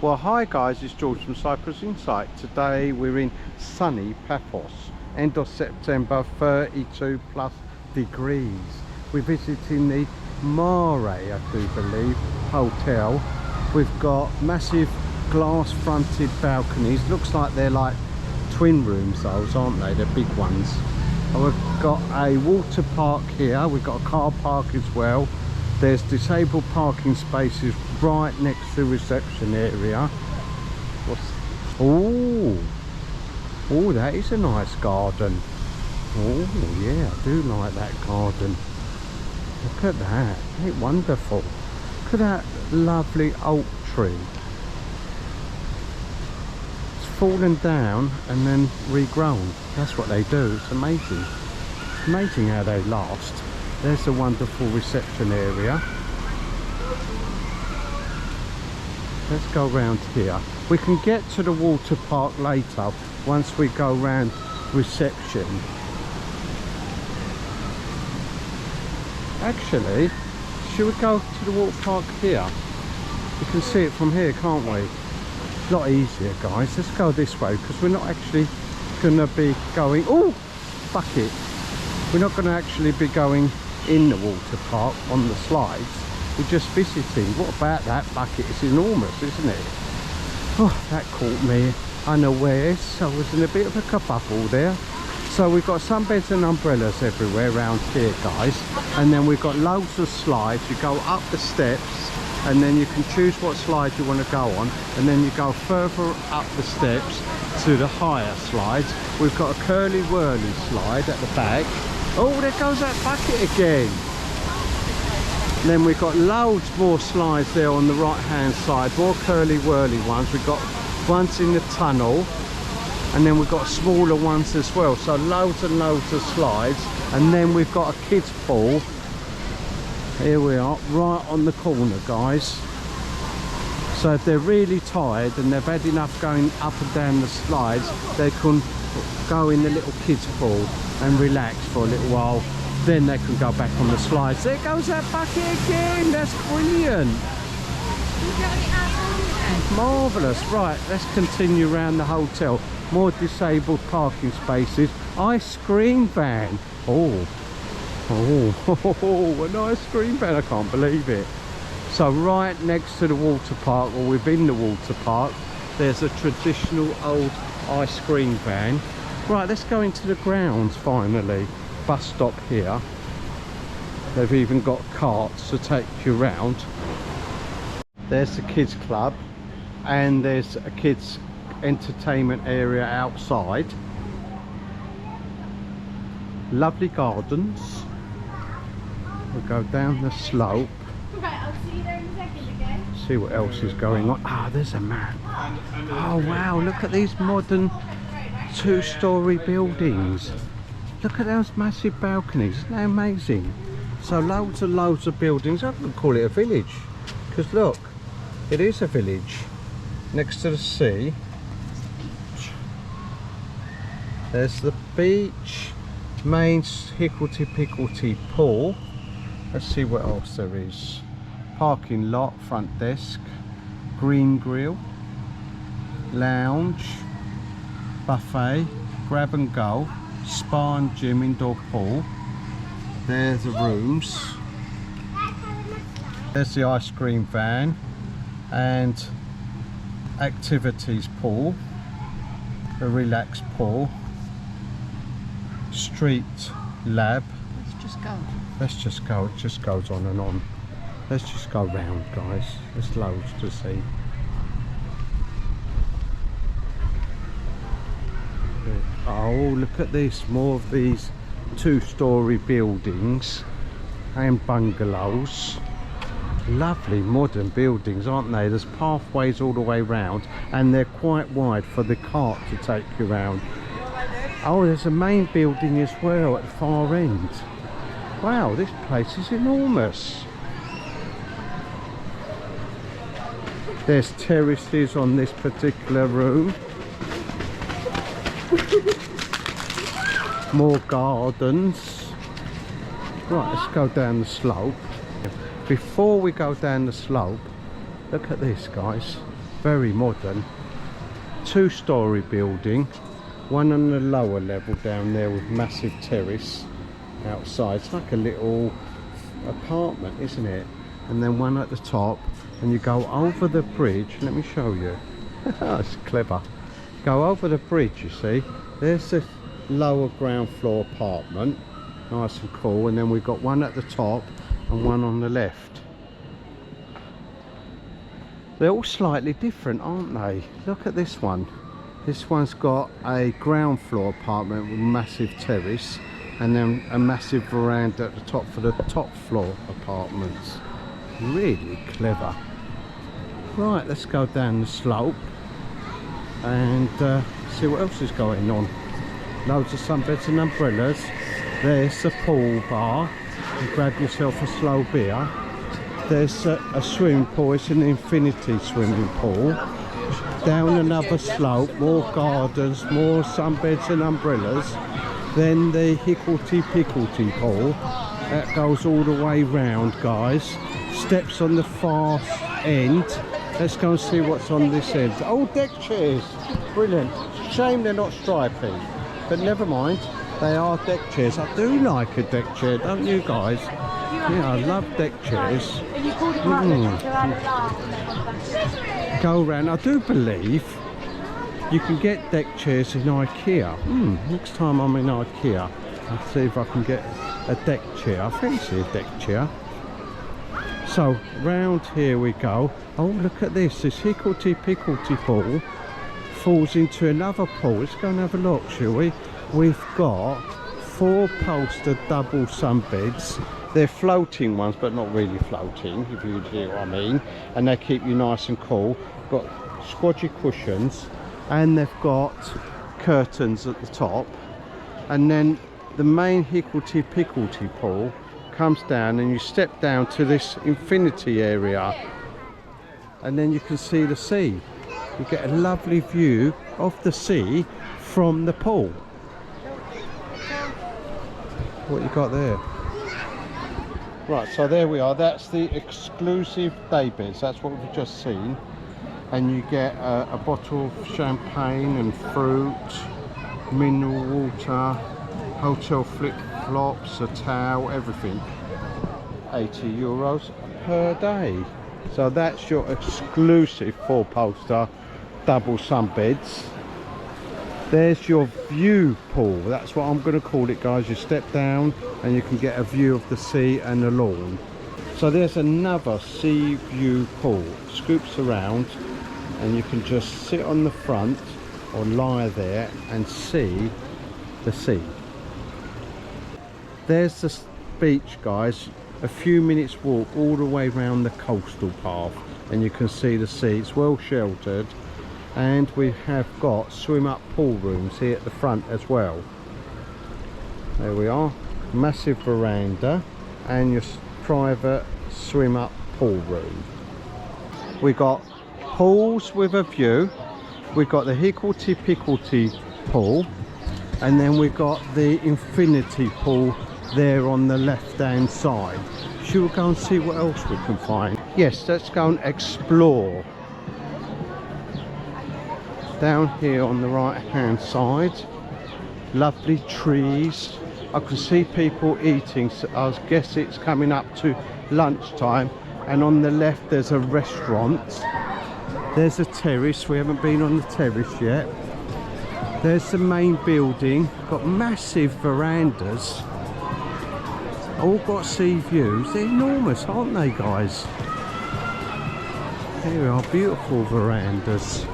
Well, hi guys, it's George from Cyprus Insight. Today we're in sunny Paphos, end of September, 32 plus degrees. We're visiting the Mare, I do believe, hotel. We've got massive glass fronted balconies. Looks like they're like twin rooms, those, aren't they? They're big ones. And we've got a water park here. We've got a car park as well. There's disabled parking spaces right next to the reception area. Oh, that is a nice garden. Oh yeah, I do like that garden. Look at that, isn't it wonderful? Look at that lovely oak tree. It's fallen down and then regrown. That's what they do. It's amazing. It's amazing how they last. There's a wonderful reception area. Let's go around here. We can get to the water park later once we go around reception. Actually, should we go to the water park here? We can see it from here, can't we? A lot easier, guys. Let's go this way because we're not actually going to be going... Oh, bucket. We're not going to actually be going in the water park on the slides. We're just visiting. What about that bucket? It's enormous, isn't it? Oh, that caught me unawares. I was in a bit of a kerfuffle there. So we've got sunbeds and umbrellas everywhere around here, guys, and then we've got loads of slides. You go up the steps and then you can choose what slide you want to go on, and then you go further up the steps to the higher slides. We've got a curly whirly slide at the back. Oh, there goes that bucket again. Then we've got loads more slides there on the right hand side, more curly whirly ones. We've got ones in the tunnel, and then we've got smaller ones as well. So loads and loads of slides. And then we've got a kids pool. Here we are, right on the corner, guys. So if they're really tired and they've had enough going up and down the slides, they can go in the little kids pool and relax for a little while. Then they can go back on the slides. There goes that bucket again. That's brilliant. Marvellous. Right, let's continue around the hotel. More disabled parking spaces. Ice cream van. Oh, an ice cream van. I can't believe it. So right next to the water park, or within the water park, there's a traditional old ice cream van. Right, let's go into the grounds finally. Bus stop here. They've even got carts to take you around. There's the kids club, and there's a kids entertainment area outside. Lovely gardens. We'll go down the slope. Right, I'll see you there in a second, okay? See what else is going on. Ah, there's a map. Oh wow, look at these modern two-story buildings. Look at those massive balconies. Isn't that amazing? So loads and loads of buildings. I wouldn't call it a village, because look, it is a village next to the sea. There's the beach, main hicklety-picklety pool. Let's see what else there is. Parking lot, front desk, green grill, lounge, buffet, grab and go, spa and gym, indoor pool. There's the rooms. There's the ice cream van and activities pool, a relaxed pool, street lab. Let's just go. Let's just go. It just goes on and on. Let's just go round, guys. There's loads to see. Oh, look at this. More of these two-story buildings and bungalows. Lovely modern buildings, aren't they? There's pathways all the way round, and they're quite wide for the cart to take you round. Oh, there's a main building as well at the far end. Wow, this place is enormous. There's terraces on this particular room. More gardens. Right, let's go down the slope. Before we go down the slope, look at this, guys. Very modern. Two-storey building. One on the lower level down there with massive terrace outside. It's like a little apartment, isn't it? And then one at the top, and you go over the bridge. Let me show you. It's clever. Go over the bridge, you see. There's the lower ground floor apartment. Nice and cool. And then we've got one at the top and one on the left. They're all slightly different, aren't they? Look at this one. This one's got a ground floor apartment with massive terrace, and then a massive veranda at the top for the top floor apartments. Really clever. Right, let's go down the slope and see what else is going on. Loads of sunbeds and umbrellas. There's the pool bar. You grab yourself a slow beer. There's a swimming pool. It's an infinity swimming pool. Down another slope, more gardens, more sunbeds and umbrellas. Then the hicklety-picklety pool. That goes all the way round, guys. Steps on the far end. Let's go and see what's on this end. Oh, deck chairs. Brilliant. Shame they're not stripy. But never mind. They are deck chairs. I do like a deck chair, don't you guys? Yeah, I love deck chairs. Go round. I do believe you can get deck chairs in IKEA. Next time I'm in IKEA, I'll see if I can get a deck chair. I fancy a deck chair. So round here we go. Oh, look at this. This hicklety-picklety pool falls into another pool. Let's go and have a look, shall we? We've got 4-poster double sunbeds. They're floating ones, but not really floating, if you hear what I mean. And they keep you nice and cool. Got squodgy cushions, and they've got curtains at the top. And then the main hicklety-picklety pool comes down, and you step down to this infinity area, and then you can see the sea. You get a lovely view of the sea from the pool. What you got there? Right, so there we are. That's the exclusive day beds. That's what we've just seen. And you get a bottle of champagne and fruit, mineral water, hotel flip-flops, a towel, everything. €80 per day. So that's your exclusive 4-poster double sunbeds. There's your view pool. That's what I'm going to call it, guys. You step down and you can get a view of the sea and the lawn. So there's another sea view pool. Scoops around, and you can just sit on the front or lie there and see the sea. There's the beach, guys. A few minutes walk all the way around the coastal path, and you can see the sea. It's well sheltered. And we have got swim up pool rooms here at the front as well. There we are. Massive veranda and your private swim up pool room. We got pools with a view. We've got the hicklety-picklety pool, and then we've got the infinity pool there on the left hand side. Should we go and see what else we can find? Yes, let's go and explore. Down here on the right hand side, lovely trees. I can see people eating, so I guess it's coming up to lunchtime. And on the left there's a restaurant. There's a terrace. We haven't been on the terrace yet. There's the main building. Got massive verandas. All got sea views. They're enormous, aren't they, guys? Here we are, beautiful verandas.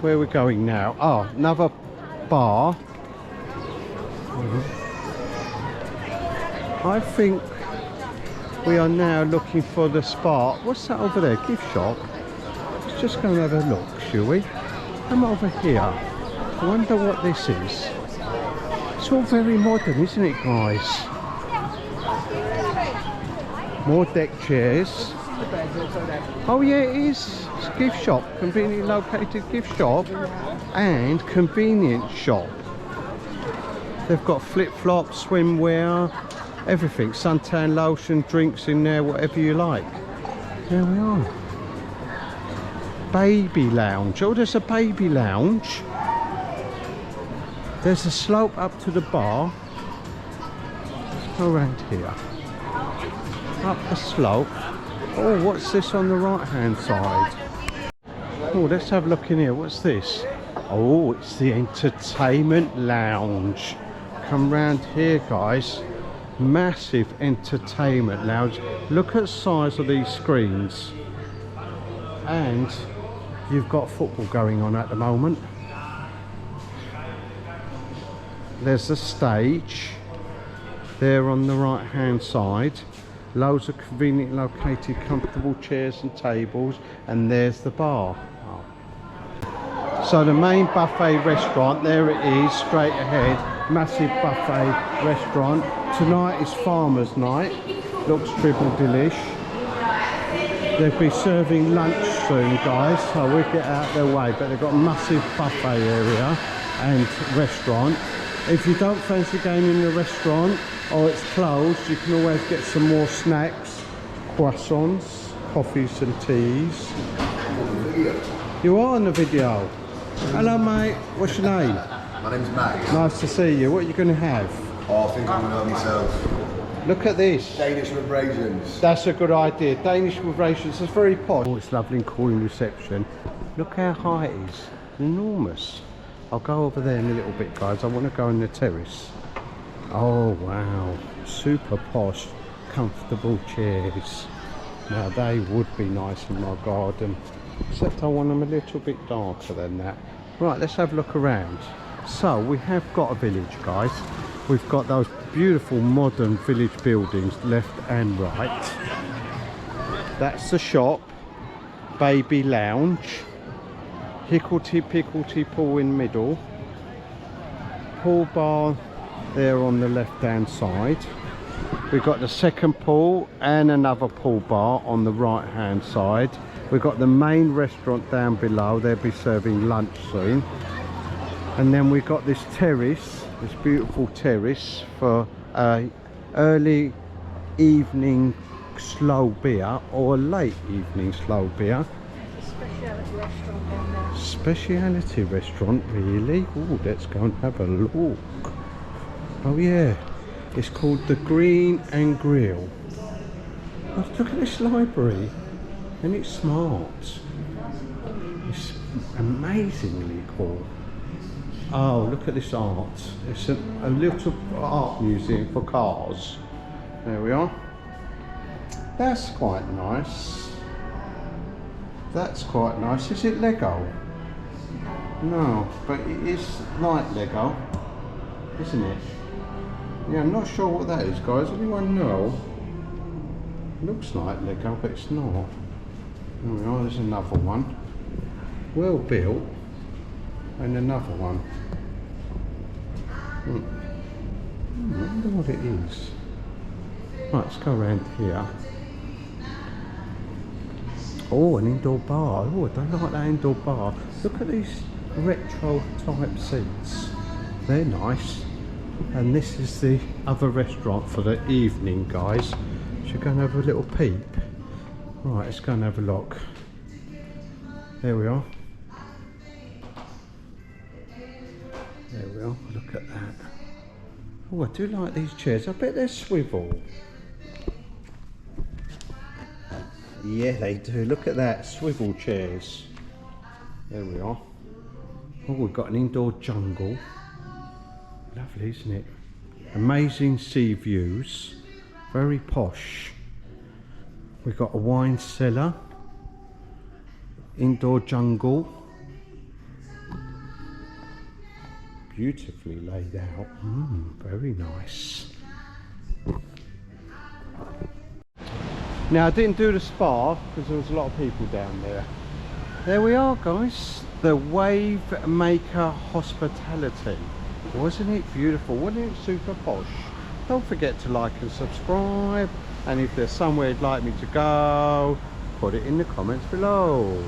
Where we're going now? Oh, another bar. I think We are now looking for the spot. What's that over there? Gift shop? Let's just go and have a look, shall we? Come over here. I wonder what this is. It's all very modern, isn't it, guys? More deck chairs. Oh yeah, it is. It's a gift shop. Conveniently located gift shop and convenience shop. They've got flip-flops, swimwear, everything. Suntan lotion, drinks in there, whatever you like. There we are. Baby lounge. Oh, there's a baby lounge. There's a slope up to the bar. Let's go around here. Up the slope. Oh, what's this on the right hand side? Oh, let's have a look in here. What's this? Oh, it's the entertainment lounge. Come round here, guys. Massive entertainment lounge. Look at the size of these screens. And you've got football going on at the moment. There's the stage there on the right hand side. Loads of conveniently located comfortable chairs and tables, and there's the bar. So the main buffet restaurant, there it is, straight ahead. Massive buffet restaurant. Tonight is farmer's night. Looks triple delish. They'll be serving lunch soon, guys, so we'll get out their way. But they've got a massive buffet area and restaurant. If you don't fancy going in the restaurant or it's closed, you can always get some more snacks, croissants, coffees and teas. You are on the video. Hello mate, what's your name? My name's Max. Nice to see you. What are you going to have? Oh, I think I'm going to help myself. Look at this. Danish with raisins. That's a good idea. Danish with raisins. It's very posh. Oh, it's lovely and cool in reception. Look how high it is. Enormous. I'll go over there in a little bit, guys. I want to go on the terrace. Oh, wow. Super posh, comfortable chairs. Now, they would be nice in my garden. Except I want them a little bit darker than that. Right, let's have a look around. So, we have got a village, guys. We've got those beautiful modern village buildings left and right. That's the shop. Baby lounge. Hicklety-picklety pool in middle. Pool bar there on the left hand side. We've got the second pool and another pool bar on the right hand side. We've got the main restaurant down below. They'll be serving lunch soon. And then we've got this terrace, this beautiful terrace for early evening slow beer or late evening slow beer. Speciality restaurant down there. Speciality restaurant, really? Oh, let's go and have a look. Oh yeah, it's called the Green and Grill. Oh, look at this library, and it's smart. It's amazingly cool. Oh, look at this art. It's a little art museum for cars. There we are. That's quite nice. That's quite nice. Is it Lego? No, but it is like Lego, isn't it? Yeah, I'm not sure what that is, guys. Anyone know? Looks like Lego, but it's not. There we are, there's another one. Well built. And another one. I wonder what it is. Right, let's go around here. Oh, an indoor bar. Oh, I don't like that indoor bar. Look at these retro type seats. They're nice. And this is the other restaurant for the evening, guys. Should go and have a little peep. Right, let's go and have a look. There we are. There we are. Look at that. Oh, I do like these chairs. I bet they're swivel. Yeah, they do. Look at that. Swivel chairs. There we are. Oh, we've got an indoor jungle. Lovely, isn't it? Amazing sea views. Very posh. We've got a wine cellar. Indoor jungle. Beautifully laid out. Very nice. Now I didn't do the spa because there was a lot of people down there. There we are, guys. The Wave Maker Hospitality. Wasn't it beautiful? Wasn't it super posh? Don't forget to like and subscribe. And if there's somewhere you'd like me to go, put it in the comments below.